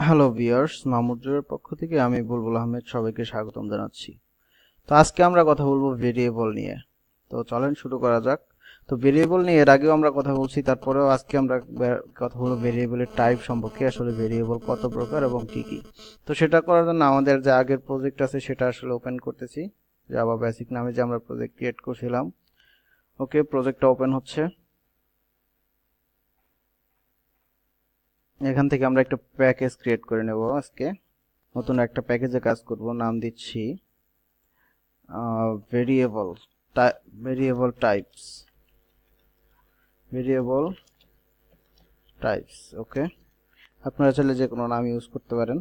Hello viewers, মামুদের পক্ষ থেকে আমি বুলবুল আহমেদ সবাইকে স্বাগতম জানাচ্ছি। তো আজকে আমরা কথা বলবো ভেরিয়েবল নিয়ে। তো চলেন শুরু করা যাক। তো ভেরিয়েবল নিয়ে এর আগেও আমরা কথা বলছি, তারপরেও আজকে আমরা কথা বলবো ভেরিয়েবলের টাইপ সম্পর্কে, আসলে ভেরিয়েবল কত প্রকার এবং কি কি। তো সেটা করার জন্য আমাদের যে আগের প্রজেক্ট আছে সেটা আসলে ওপেন করতেছি। জাভা বেসিক নামে যে আমরা প্রজেক্ট ক্রিয়েট করছিলাম, ওকে, প্রজেক্টটা ওপেন হচ্ছে। এখান থেকে আমরা একটা প্যাকেজ ক্রিয়েট করে নেব। আজকে নতুন একটা প্যাকেজে কাজ করব, নাম দিচ্ছি variable variable types variable types okay. আপনারা চাইলে যে কোনো নাম ইউজ করতে পারেন।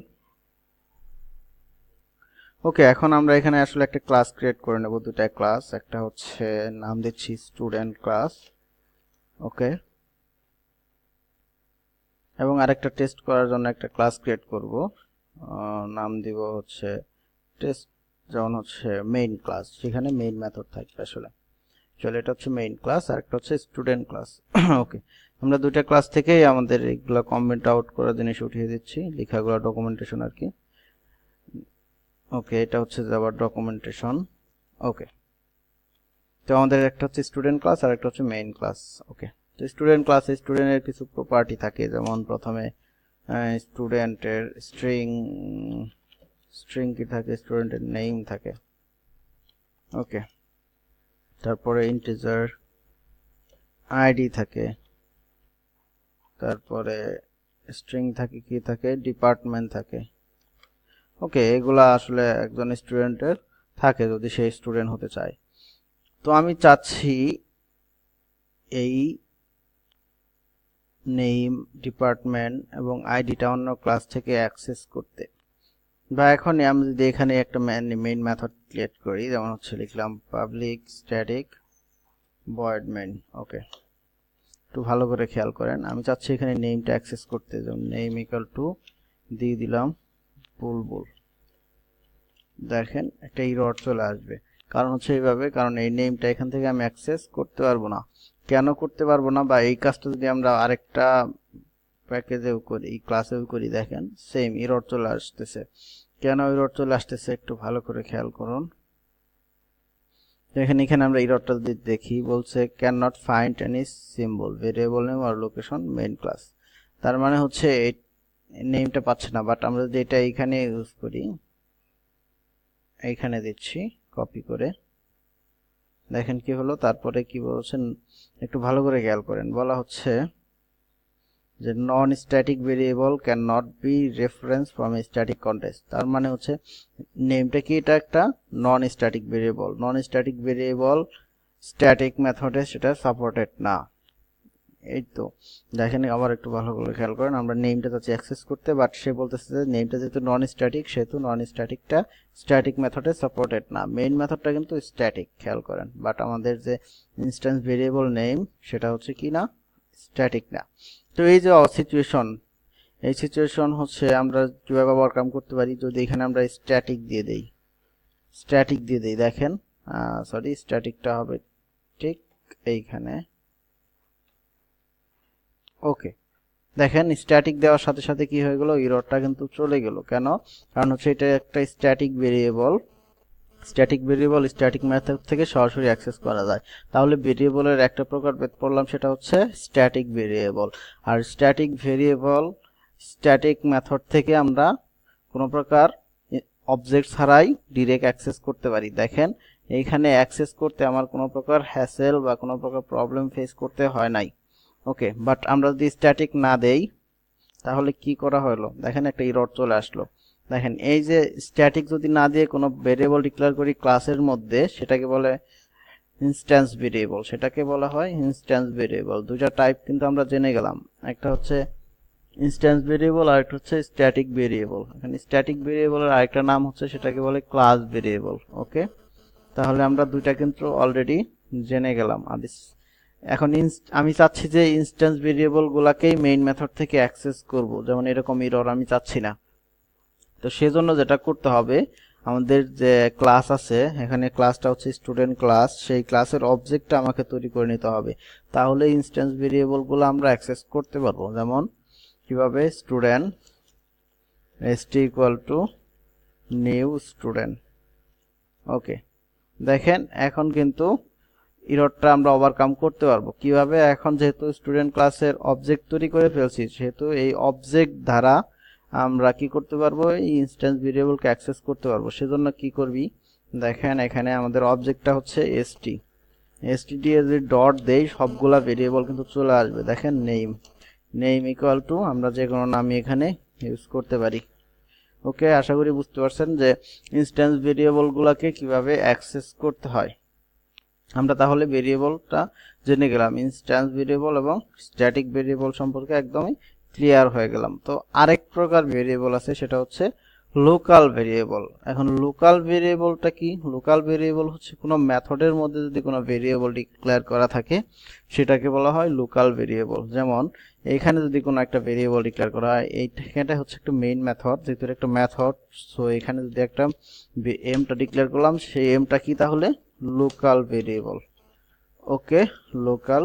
ওকে, এখন আমরা এখানে আসলে একটা ক্লাস ক্রিয়েট করে নেব, দুটা ক্লাস। একটা হচ্ছে নাম দিচ্ছি স্টুডেন্ট ক্লাস, ওকে, এবং আরেকটা টেস্ট করার জন্য একটা ক্লাস ক্রিয়েট করব, নাম দিব হচ্ছে টেস্ট, যেমন হচ্ছে মেইন ক্লাস, সেখানে মেইন মেথড থাকবে আসলে। চলো, এটা হচ্ছে মেইন ক্লাস আর একটা হচ্ছে স্টুডেন্ট ক্লাস। ওকে, আমরা দুইটা ক্লাস থেকেই আমাদের এইগুলা কমেন্ট আউট করা জিনিস উঠিয়ে দিচ্ছি, লেখাগুলো ডকুমেন্টেশন আর কি। ওকে, এটা হচ্ছে জাভার ডকুমেন্টেশন। ওকে, তো আমাদের একটা হচ্ছে স্টুডেন্ট ক্লাস আর একটা হচ্ছে মেইন ক্লাস। ওকে, তো স্টুডেন্ট ক্লাসে স্টুডেন্টের কিছু প্রপার্টি থাকে, যেমন প্রথমে স্টুডেন্টের স্ট্রিং স্ট্রিং কি থাকে, স্টুডেন্টের নেম থাকে। ওকে, তারপরে ইন্টিজার আইডি থাকে, তারপরে স্ট্রিং থাকে, কি থাকে, ডিপার্টমেন্ট থাকে। ওকে, এগুলা আসলে একজন স্টুডেন্টের থাকে যদি সে স্টুডেন্ট হতে চায়। তো আমি চাচ্ছি এই নেম, ডিপার্টমেন্ট এবং আইডিটা অন্য ক্লাস থেকে অ্যাক্সেস করতে, বা এখনই আমি যদি এখানে একটা মেইন মেথড ক্রিয়েট করি, যেমন হচ্ছে লিখলাম পাবলিক স্ট্যাটিক ভয়েড মেইন। ওকে, একটু ভালো করে খেয়াল করেন, আমি চাচ্ছি এখানে নেমটা অ্যাক্সেস করতে, যেমন নেম ইকুয়াল টু দিয়ে দিলাম বুলবুল। দেখেন একটা এরর চলে আসবে, কারণ হচ্ছে এইভাবে, কারণ এই নেমটা এখান থেকে আমি অ্যাক্সেস করতে পারবো না। কেন করতে পারবো না, বা এই কাজটা যদি আমরা আরেকটা প্যাকেজেও করি, এই ক্লাসেও করি, দেখেন সেম এরর চলে আসতেছে। কেন এরর চলে আসতেছে একটু ভালো করে খেয়াল করুন। দেখেন এখানে আমরা এররটা যদি দেখি, বলছে can not find any symbol variable name আর লোকেশন মেইন ক্লাস। তার মানে হচ্ছে এই নেমটা পাচ্ছে না। বাট আমরা যদি এটা এইখানে ইউজ করি, এইখানে দিচ্ছি কপি করে, দেখেন কি হলো। তারপরে কি বলছেন একটু ভালো করে খেয়াল করেন, বলা হচ্ছে যে non static variable can not be reference from a static context. তার মানে হচ্ছে নেমটা কি, এটা একটা non static variable. Non static variable static মেথডে সেটা সাপোর্টেড না। এই তো দেখেন, আবার একটু ভালো করে খেয়াল করেন, আমরা নেমটা চাচ্ছি অ্যাক্সেস করতে, বাট সে বলতেছে যে নেমটা যেহেতু নন স্ট্যাটিক, সেহেতু নন স্ট্যাটিকটা স্ট্যাটিক মেথডে সাপোর্টেড না। মেইন মেথডটা কিন্তু স্ট্যাটিক, খেয়াল করেন, বাট আমাদের যে ইনস্ট্যান্স ভেরিয়েবল নেম সেটা হচ্ছে কি না, স্ট্যাটিক না। তো এই যে সিচুয়েশন, এই সিচুয়েশন হচ্ছে আমরা কিভাবে ওভারকাম করতে পারি, যদি এখানে আমরা স্ট্যাটিক দিয়ে দেই, দেখেন, সরি, স্ট্যাটিকটা হবে ঠিক এইখানে। ওকে, দেখেন স্ট্যাটিক দেওয়ার সাথে সাথে কি হয়ে গেল, এররটা কিন্তু চলে গেল। কেন, কারণ হচ্ছে এটা একটা স্ট্যাটিক ভেরিয়েবল। স্ট্যাটিক মেথড থেকে সরাসরি অ্যাক্সেস করা যায়। তাহলে ভেরিয়েবলের একটা প্রকার বেদ পড়লাম, সেটা হচ্ছে স্ট্যাটিক ভেরিয়েবল। আর স্ট্যাটিক ভেরিয়েবল স্ট্যাটিক মেথড থেকে আমরা কোনো প্রকার অবজেক্ট ছাড়াই ডিরেক্ট অ্যাক্সেস করতে পারি। দেখেন এইখানে অ্যাক্সেস করতে আমার কোনো প্রকার হ্যাসেল বা কোনো প্রকার প্রবলেম ফেস করতে হয় নাই। ওকে, বাট আমরা যদি স্ট্যাটিক না দেই তাহলে কি করা হলো, দেখেন একটা এরর চলে আসলো। দেখেন এই যে স্ট্যাটিক যদি না দিয়ে কোনো ভেরিয়েবল ডিক্লেয়ার করি ক্লাসের মধ্যে, সেটাকে বলে ইনস্ট্যান্স ভেরিয়েবল। সেটাকে বলা হয় ইনস্ট্যান্স ভেরিয়েবল। দুইটা টাইপ কিন্তু আমরা জেনে গেলাম, একটা হচ্ছে ইনস্ট্যান্স ভেরিয়েবল আর একটা হচ্ছে স্ট্যাটিক ভেরিয়েবল। এখানে স্ট্যাটিক ভেরিয়েবলের আরেকটা নাম হচ্ছে, সেটাকে বলে ক্লাস ভেরিয়েবল। ওকে, তাহলে আমরা দুইটা কিন্তু অলরেডি জেনে গেলাম। এখন আমি চাচ্ছি যে ইনস্ট্যান্স ভেরিয়েবল গুলাকেই মেইন মেথড থেকে অ্যাক্সেস করব, যেমন এরকম এরর আমি চাচ্ছি না। তো সেজন্য যেটা করতে হবে, আমাদের যে ক্লাস আছে, এখানে ক্লাসটা হচ্ছে স্টুডেন্ট ক্লাস, সেই ক্লাসের অবজেক্টটা আমাকে তৈরি করে নিতে হবে। তাহলে ইনস্ট্যান্স ভেরিয়েবল গুলো আমরা অ্যাক্সেস করতে পারবো। যেমন কিভাবে, student st equal to new student. Okay, দেখেন এখন কিন্তু এররটা আমরা ওভারকাম করতে পারবো কিভাবে। এখন যেহেতু স্টুডেন্ট ক্লাসের অবজেক্ট তৈরি করে ফেলছি, সেহেতু এই অবজেক্ট দ্বারা আমরা কি করতে পারবো, এই ইনস্ট্যান্স ভেরিয়েবলকে অ্যাক্সেস করতে পারবো। সেজন্য কি করবি, দেখেন এখানে আমাদের অবজেক্টটা হচ্ছে st দিয়ে যদি ডট দেই সবগুলা ভেরিয়েবল কিন্তু চলে আসবে। দেখেন নেম ইকুয়াল টু আমরা যে কোনো নামই এখানে ইউজ করতে পারি। ওকে, আশা করি বুঝতে পারছেন যে ইনস্ট্যান্স ভেরিয়েবলগুলোকে কিভাবে অ্যাক্সেস করতে হয়। আমরা তাহলে ভেরিয়েবলটা জেনে গেলাম, ইনস্ট্যান্স ভেরিয়েবল এবং স্ট্যাটিক ভেরিয়েবল সম্পর্কে একদমই ক্লিয়ার হয়ে গেলাম। তো আরেক প্রকার ভেরিয়েবল আছে, সেটা হচ্ছে লোকাল ভেরিয়েবল। এখন লোকাল ভেরিয়েবলটা কি? লোকাল ভেরিয়েবল হচ্ছে কোনো মেথডের মধ্যে যদি কোনো ভেরিয়েবল ডিক্লেয়ার করা থাকে সেটাকে বলা হয় লোকাল ভেরিয়েবল। যেমন এখানে যদি কোনো একটা ভেরিয়েবল ডিক্লেয়ার করা হয়, এইটা হচ্ছে একটা মেইন মেথড, যেহেতু একটা মেথড, সো এখানে যদি একটা এমটা ডিক্লেয়ার করলাম, সেই এমটা কি তাহলে লোকাল ভেরিয়েবল। ওকে, লোকাল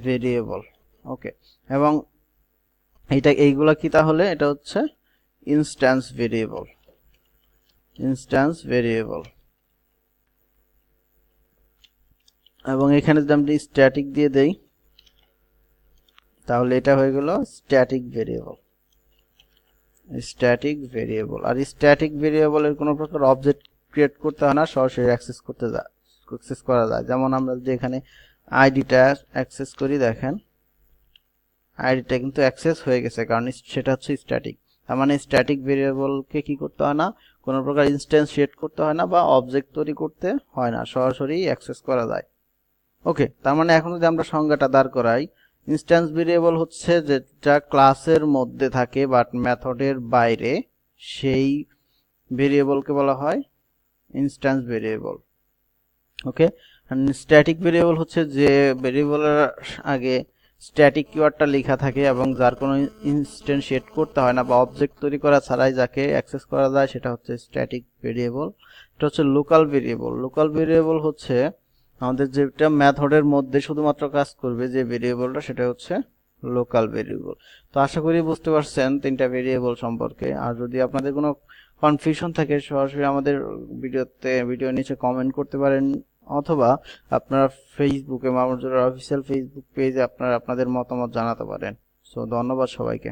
ভেরিয়েবল। ওকে, এবং এইগুলা কি তাহলে, এটা হচ্ছে ইনস্ট্যান্স ভেরিয়েবল। এবং এখানে যদি আমরা স্ট্যাটিক দিয়ে দেই তাহলে এটা হয়ে গেল স্ট্যাটিক ভেরিয়েবল। আর স্ট্যাটিক ভেরিয়েবলের কোনো প্রকার অবজেক্ট ক্রিয়েট করতে হয় না, সরাসরি অ্যাক্সেস করা যায়। যেমন আমরা যদি এখানে আইডিটা অ্যাক্সেস করি, দেখেন আইডিটা কিন্তু অ্যাক্সেস হয়ে গেছে, কারণ সেটা হচ্ছে স্ট্যাটিক। তার মানে স্ট্যাটিক ভেরিয়েবলকে কি করতে হয় না, কোনো প্রকার ইনস্ট্যান্স ক্রিয়েট করতে হয় না বা অবজেক্ট তৈরি করতে হয় না, সরাসরি অ্যাক্সেস করা যায়। ওকে, তার মানে এখন যদি আমরা সংজ্ঞাটা দাঁড় করাই, ইনস্ট্যান্স ভেরিয়েবল হচ্ছে যেটা ক্লাসের মধ্যে থাকে বাট মেথডের বাইরে, সেই ভেরিয়েবলকে বলা হয় ইনস্ট্যান্স ভেরিয়েবল। ওকে, স্ট্যাটিক ভেরিয়েবল হচ্ছে যে ভেরিয়েবলের আগে স্ট্যাটিক কিওয়ার্ডটা লেখা থাকে এবং যার কোনো ইনস্ট্যান্সিয়েট করতে হয় না বা অবজেক্ট তৈরি করা ছাড়াই যাকে অ্যাক্সেস করা যায়, সেটা হচ্ছে স্ট্যাটিক ভেরিয়েবল। এটা হচ্ছে লোকাল ভেরিয়েবল হচ্ছে আমাদের যেটা মেথডের মধ্যে শুধুমাত্র কাজ করবে যে ভেরিয়েবলটা, সেটা হচ্ছে লোকাল ভেরিয়েবল। তো আশা করি বুঝতে পারছেন তিনটা ভেরিয়েবল সম্পর্কে। আর যদি আপনাদের কোনো কনফিউশন থাকে সরাসরি আমাদের ভিডিও নিচে কমেন্ট করতে পারেন, অথবা আপনারা ফেসবুকে মামুনুর অফিসিয়াল ফেসবুক পেজে আপনারা আপনাদের মতামত জানাতে পারেন। সো ধন্যবাদ সবাইকে।